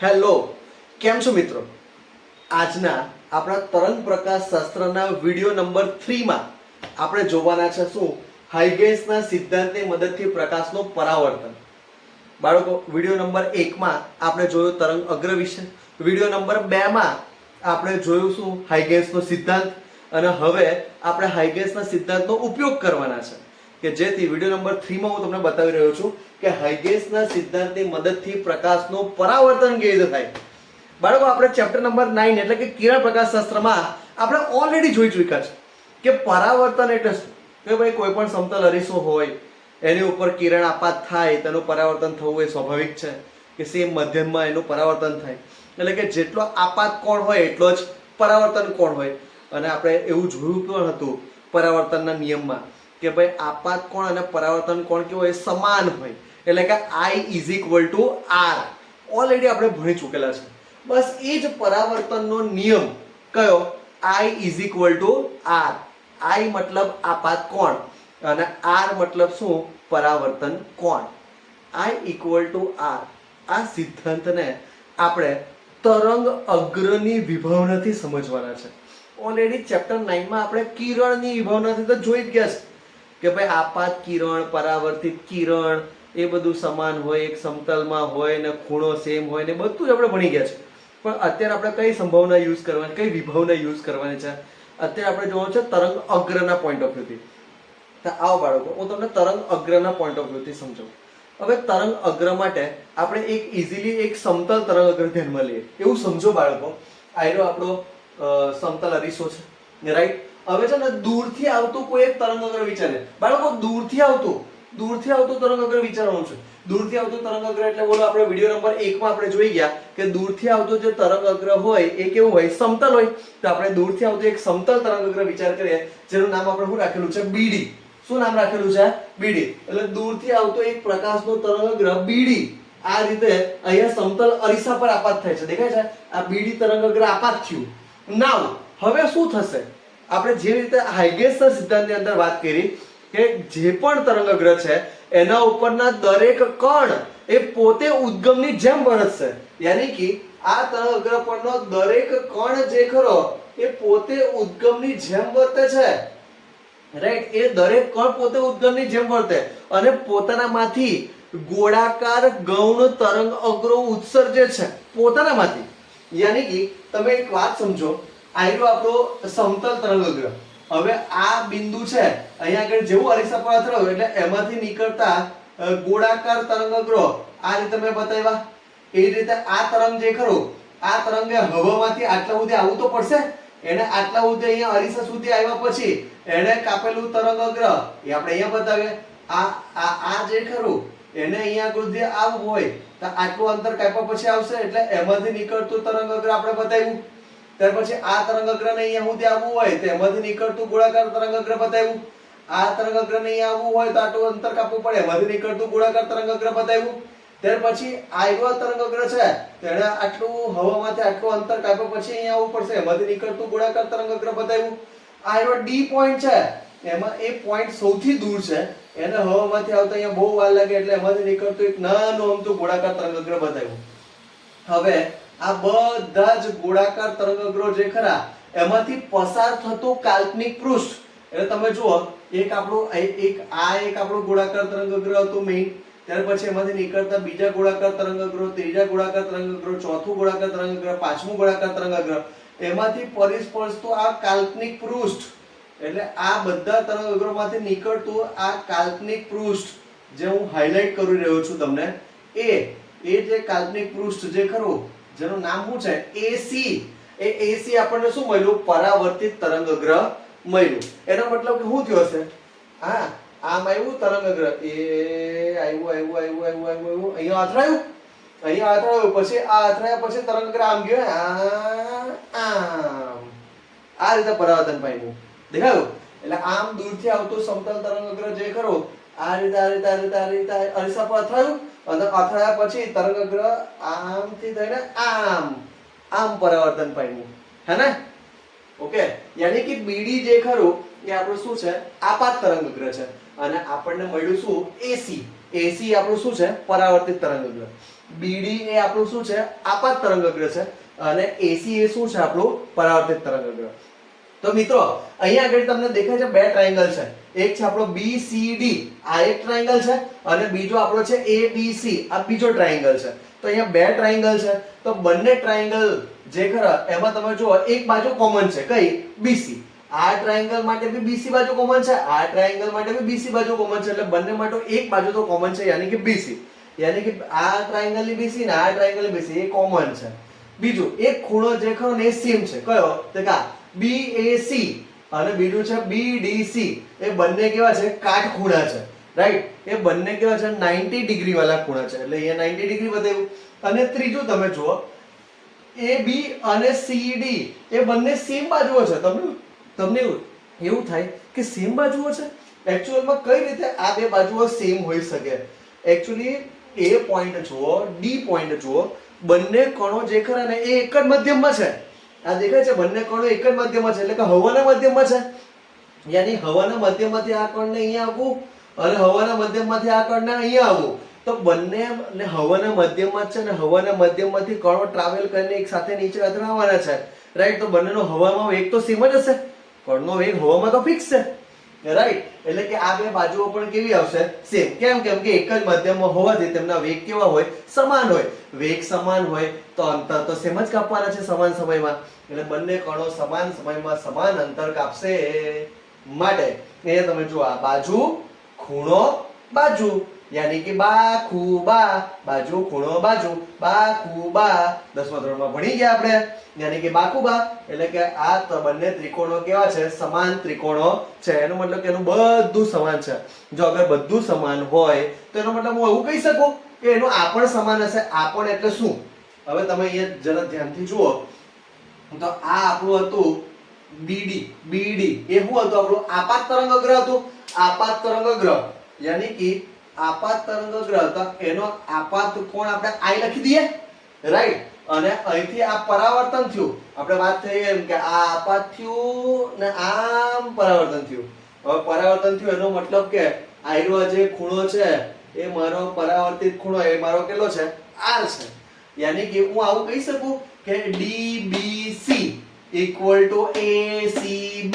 Hello, કેમ છો મિત્રો? આજના આપણા તરંગ પ્રકાશ શાસ્ત્રના વિડિયો નંબર 3 માં આપણે જોવાના છે શું હાઇગેન્સના સિદ્ધાંતની મદદથી પ્રકાશનું પરાવર્તન. બાળકો, વિડિયો નંબર 1 માં આપણે જોયું તરંગ અગ્ર વિશે, વિડિયો નંબર 2 માં આપણે જોયું શું હાઇગેન્સનો સિદ્ધાંત, અને હવે આપણે હાઇગેન્સના સિદ્ધાંતનો ઉપયોગ કરવાના છે કે જેથી વિડિયો નંબર 3 માં હું તમને બતાવી રહ્યો છું કે હાઇગેન્સના સિદ્ધાંતની મદદથી પ્રકાશનું પરાવર્તન કેવી રીતે થાય. બાળકો, આપણે ચેપ્ટર નંબર 9 એટલે કે કિરણ પ્રકાશશાસ્ત્રમાં આપણે ઓલરેડી જોઈ ચૂક્યા છે કે પરાવર્તન એટલે શું. કે ભાઈ કોઈ પણ સમતલ અરીસો હોય એની ઉપર કિરણ આપાત થાય તેનું પરાવર્તન થવું એ સ્વાભાવિક છે કે સેમ મધ્યમમાં એનું પરાવર્તન થાય, એટલે કે જેટલો આપાત કોણ હોય એટલો જ પરાવર્તન કોણ હોય. અને આપણે એવું જોયું પણ હતું પરાવર્તનના નિયમમાં કે ભાઈ આપાત કોણ અને પરાવર્તન કોણ કેવો હોય, સમાન હોય, એટલે કે I = R. ઓલરેડી આપણે ભણી ચૂકેલા છે. બસ એ જ પરાવર્તનનો નિયમ કયો, I = R. I મતલબ આપાત કોણ અને R મતલબ શું, પરાવર્તન કોણ. I = R. આ સિદ્ધાંતને આપણે તરંગ અગ્રની વિભાવનાથી સમજવાના છે. ઓલરેડી ચેપ્ટર 9 માં આપણે કિરણની વિભાવનાથી તો જોઈ જ ગયા છે કે ભાઈ આપાત કિરણ, પરાવર્તિત કિરણ એ બધું સમાન હોય, એક સમતલમાં હોય ને ખૂણો સેમ હોય ને બધું જ આપણે ભણી ગયા છે. પણ અત્યારે આપણે કઈ સંભાવના યુઝ કરવાની, કઈ વિભાવના યુઝ કરવાની છે, અત્યારે આપણે જોવાનું છે તરંગ અગ્રના પોઈન્ટ ઓફ વ્યૂથી. તો આવો બાળકો, હું તમને તરંગ અગ્રના પોઈન્ટ ઓફ વ્યૂથી સમજાવું. હવે તરંગ અગ્ર માટે આપણે એક ઇઝીલી એક સમતલ તરંગ અગ્ર ધ્યાનમાં લઈએ. એવું સમજો બાળકો, આયરો આપણો સમતલ અરીસો છે, રાઈટ? હવે છે ને દૂરથી આવતું કોઈ એક તરંગ અગ્ર વિચારે. બાળકો, દૂરથી આવતું તરંગ અગ્ર વિચારવાનું છે. દૂરથી આવતું તરંગ અગ્ર એટલે બોલો, આપણે વિડિયો નંબર 1 માં આપણે જોઈ ગયા કે દૂરથી આવતો જે તરંગ અગ્ર હોય એ કેવું હોય, સમતલ હોય. તો આપણે દૂરથી આવતું એક સમતલ તરંગ અગ્ર વિચાર કરીએ જેનું નામ આપણે શું રાખેલું છે, BD. શું નામ રાખેલું છે, BD. એટલે દૂરથી આવતો એક પ્રકાશનો તરંગ અગ્ર BD આ રીતે અહીંયા સમતલ અરીસા પર આપાત થાય છે. દેખાય છે? આ BD તરંગ અગ્ર આપાત થયું. નાઉ હવે શું થશે, આપણે જે રીતે હાઇગેન્સના સિદ્ધાંતની અંદર વાત કરી કે જે પણ તરંગ અગ્ર છે એના ઉપરના દરેક કણ એ પોતે ઉદ્ગમની જેમ વર્તશે. યાની કે આ તરંગ અગ્ર પરનો દરેક કણ જે ખરો એ પોતે ઉદ્ગમની જેમ વર્તે છે, રાઈટ? એ દરેક કણ પોતે ઉદ્ગમની જેમ વર્તે અને પોતાનામાંથી ગોળાકાર ગૌણ તરંગ અગ્રો ઉત્સર્જે છે પોતાનામાંથી. યાની કે તમે એક વાત સમજો, આયરો આપણો સમતલ તરંગ અગ્ર. હવે આ બિંદુ છે, અહીંયા આગળ જેવું અરીસા પર અથડાયું એટલે એમાંથી નીકળતા ગોળાકાર તરંગ અગ્રો આ રીતે મેં બતાવ્યા. એ રીતે આ તરંગ જે ખરો, આ તરંગે હવામાંથી આટલા સુધી આવવું તો પડશે. એને આટલા સુધી અહીંયા અરીસા સુધી આવ્યા પછી એને કાપેલું તરંગ અગ્ર એ આપણે અહીંયા બતાવીએ. આ જે ખરું એને અહીંયા સુધી આવવું હોય તો આટલું અંતર કાપ્યા પછી આવશે એટલે એમાંથી નીકળતું તરંગ અગ્ર આપણે બતાવ્યું. ત્યાર પછી આ તરંગ અગ્રને અહીંયા સુધી આવવું હોય તો એમાંથી નીકળતું ગોળાકાર તરંગ અગ્ર બતાવ્યું. આ તરંગ અગ્રને અહીંયા આવવું હોય તો આટલું અંતર કાપવું પડે, એમાંથી નીકળતું ગોળાકાર તરંગ અગ્ર બતાવ્યું. ત્યાર પછી આયરો તરંગ અગ્ર છે તો એને આટલું હવામાંથી આટલું અંતર કાપ્યા પછી અહીંયા આવવું પડશે, એમાંથી નીકળતું ગોળાકાર તરંગ અગ્ર બતાવ્યું. આયરો D પોઈન્ટ છે, એમાં એ પોઈન્ટ સૌથી દૂર છે, એને હવામાંથી આવતા અહીંયા બહુ વાર લાગે એટલે એમાંથી નીકળતું એક નાનું અમથું ગોળાકાર તરંગ અગ્ર બતાવ્યું. હવે આ બધા જ ગોળાકાર તરંગ અગ્રો જે ખરા એમાંથી પસાર થતું કાલ્પનિક પૃષ્ઠ, એટલે તમે જુઓ એક આપણું ગોળાકાર તરંગ અગ્ર હતું મેઇન. ત્યાર પછી એમાંથી નીકળતા બીજા ગોળાકાર તરંગ અગ્રો, ત્રીજા ગોળાકાર તરંગ અગ્રો, ચોથું ગોળાકાર તરંગ અગ્ર, પાંચમું ગોળાકાર તરંગ અગ્ર, એમાંથી પરિસ્પર્શતું આ કાલ્પનિક પૃષ્ઠ. એટલે આ બધા તરંગ અગ્રોમાંથી નીકળતું આ કાલ્પનિક પૃષ્ઠ જે હું હાઇલાઇટ કરી રહ્યો છું તમને, એ જે કાલ્પનિક પૃષ્ઠ જે ખરું જેનું નામ શું છે, AC. એ AC આપણને શું મળ્યું, પરાવર્તિત તરંગ અગ્ર મળ્યું. એનો મતલબ કે શું થયું હશે, હા આમ આવ્યું તરંગ અગ્ર, એ આવ્યું અહીંયા અથડાયું પછી આ અથડાયા પછી તરંગ અગ્ર આમ ગયો, આમ આ રીતે પરાવર્તન પામ્યું. દેખાયું? એટલે આમ દૂરથી આવતું સમતલ તરંગ અગ્ર જે ખરો આ રીતે અરીસા પર અથડાયું અને અથડાયા પછી તરંગ અગ્ર આમથી થઈને આમ પરાવર્તન પામ્યું, હે ને? ઓકે, યાની કે BD જે ખરું એ આપણું શું છે, આપાત તરંગ અગ્ર છે અને આપણને મળ્યું શું, AC. AC આપણું શું છે, પરાવર્તિત તરંગ અગ્ર. BD એ આપણું શું છે આપાત તરંગઅગ્ર છે અને AC એ શું છે આપણું પરાવર્તિત તરંગઅગ્ર. તો મિત્રો અહીંયા આગળ તમને દેખાય છે બે ટ્રાયેંગલ છે. એક છે આપણો BCD આ એક ટ્રાયેંગલ છે અને બીજો આપણો છે ABC આ બીજો ટ્રાયેંગલ છે. તો અહીંયા બે ટ્રાયેંગલ છે તો બંને ટ્રાયેંગલ જે ખરા એમાં તમે જુઓ એક બાજુ કોમન છે કઈ BC. આ ટ્રાયેંગલ માટે બી BC બાજુ કોમન છે, આ ટ્રાયેંગલ માટે બી BC બાજુ કોમન છે, એટલે બંને માટે એક બાજુ તો કોમન છે યાની કે BC. યાની કે આ ટ્રાયેંગલ ની BC ને આ ટ્રાયેંગલ ની BC એ કોમન છે. બીજું એક ખૂણો જે ખરો ને એ સેમ છે કયો તો કે BAC અને બીજું છે BDC. એ બંને કેવા છે કાટખૂણા છે રાઈટ. એ બંને કેવા છે 90 ડિગ્રી વાળા ખૂણા છે એટલે અહીંયા 90 ડિગ્રી બતાવ્યું. અને ત્રીજું તમે જુઓ AB અને CD એ બંને સેમ બાજુઓ છે. તમને એવું થાય કે સેમ બાજુઓ છે. એકચ્યુઅલમાં કઈ રીતે આ બે બાજુઓ સેમ હોઈ શકે? એકચ્યુઅલી A પોઈન્ટ જુઓ, D પોઈન્ટ જુઓ, બંને કણો જે ખરા ને એ એક જ મધ્યમમાં છે. આ દેખાય છે બંને કણો એક જ મધ્યમમાં છે એટલે કે હવાના મધ્યમમાં છે. યાની હવાના મધ્યમમાંથી આ કણને અહીંયા આવવું અને હવાના મધ્યમમાંથી આ કણને અહીંયા આવવું. તો બંને ને હવાના મધ્યમમાં છે ને હવાના મધ્યમમાંથી કણો ટ્રાવેલ કરીને એક સાથે નીચે અથડાવાના છે રાઈટ. તો બંનેનો હવામાં વેગ તો સેમ જ હશે. કણનો વેગ હવામાં તો ફિક્સ છે રાઈટ. એટલે કે આ બે બાજુઓ પણ કેવી આવશે સેમ. કેમ કે એક જ મધ્યમમાં હોવાથી તેમના વેગ કેવા હોય સમાન હોય. વેગ સમાન હોય તો અંતર તો સેમ જ કાપવાના છે સમાન સમયમાં. એટલે બંને કણો સમાન સમયમાં સમાન અંતર કાપશે. માટે અહીંયા તમે જુઓ આ બાજુ ખૂણો બાજુ યાની કે બા ખૂ બા બાજુ ખૂણો બાજુ બા ખૂ બા 10મા ધોરણમાં ભણી ગયા આપણે યાની કે બા ખૂ બા. એટલે કે આ બંને ત્રિકોણો કેવા છે સમાન ત્રિકોણો છે. એનો મતલબ કે એનું બધું સમાન છે. જો અગર બધું સમાન હોય તો એનો મતલબ હું એવું કહી શકું કે એનું આ પણ સમાન હશે. આ પણ એટલે શું? હવે તમે અહીંયા જરા ધ્યાનથી જુઓ તો આ આપણું હતું BD એ શું હતું આપણું આપાત તરંગઅગ્ર હતું. આપાત તરંગઅગ્ર યાની કે આપાત તરંગઅગ્ર તો એનો આપાત કોણ આપણે I લખી દઈએ રાઈટ. અને અહીંથી આ પરાવર્તન થયું. આપણે વાત થઈ એમ કે આ આપાત થયું ને આમ પરાવર્તન થયું. હવે પરાવર્તન થયું એનો મતલબ કે આયરો જે ખૂણો છે એ મારો પરાવર્તિત ખૂણો એ મારો કેટલો છે R છે. યાની કે હું આવું કહી શકું કે DBC equal to ACB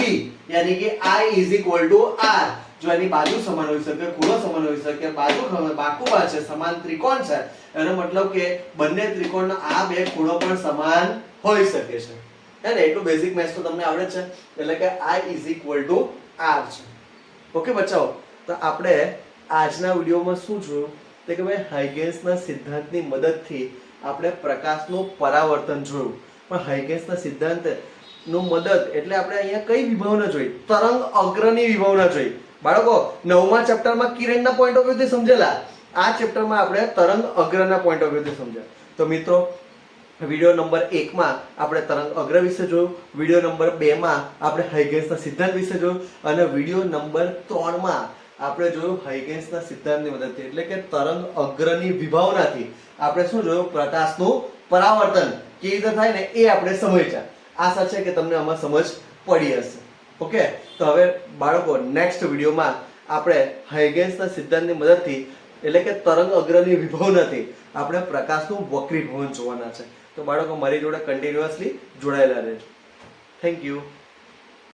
યાની કે I is equal to R. જો એની બાજુ સમાન હોઈ શકે, ખૂણો સમાન હોઈ શકે, બાજુ બાકુબા છે, સમાન ત્રિકોણ છે, એનો મતલબ કે બંને ત્રિકોણના આ બે ખૂણો પણ સમાન હોઈ શકે છે. હે ને? એટલું બેઝિક મેથ્સ તો તમને આવડે છે. એટલે કે I is equal to R છે. ઓકે બચ્ચાઓ, તો આપણે આજના વિડીયોમાં શું જોયું તો કે ભાઈ હાઇગેન્સના સિદ્ધાંતની મદદથી આપણે પ્રકાશનું પરાવર્તન જોયું. પણ હાઇગેન્સના સિદ્ધાંતનો મદદ એટલે આપણે અહીંયા કઈ વિભાવના જોઈ? તરંગ અગ્રની વિભાવના જોઈ. બાળકો 9મા ચેપ્ટરમાં કિરણના પોઈન્ટ ઓફ વ્યૂથી સમજેલા. આ ચેપ્ટરમાં આપણે તરંગ અગ્રના પોઈન્ટ ઓફ વ્યૂથી સમજ્યા. તો મિત્રો વિડિયો નંબર 1 માં આપણે તરંગ અગ્ર વિશે જોયું, વિડિયો નંબર 2 માં આપણે હાઇગેન્સના સિદ્ધાંત વિશે જોયું અને વિડિયો નંબર 3 માં આપણે જોયું હાઇગેન્સના સિદ્ધાંતની મદદથી એટલે કે તરંગ અગ્રની વિભાવનાથી આપણે શું જોયું? પ્રકાશનું પરાવર્તન કેવી રીતે થાય ને એ આપણે સમજ્યા. આશા છે કે તમને આમાં સમજ પડી હશે. ઓકે, તો હવે બાળકો નેક્સ્ટ વિડીયોમાં આપણે હાઇગેન્સના સિદ્ધાંતની મદદથી એટલે કે તરંગ અગ્રની વિભાવનાથી આપણે પ્રકાશનું વક્રીભવન જોવાના છે. તો બાળકો મારી જોડે કન્ટિન્યુઅસલી જોડાયેલા રહેજો. Thank you.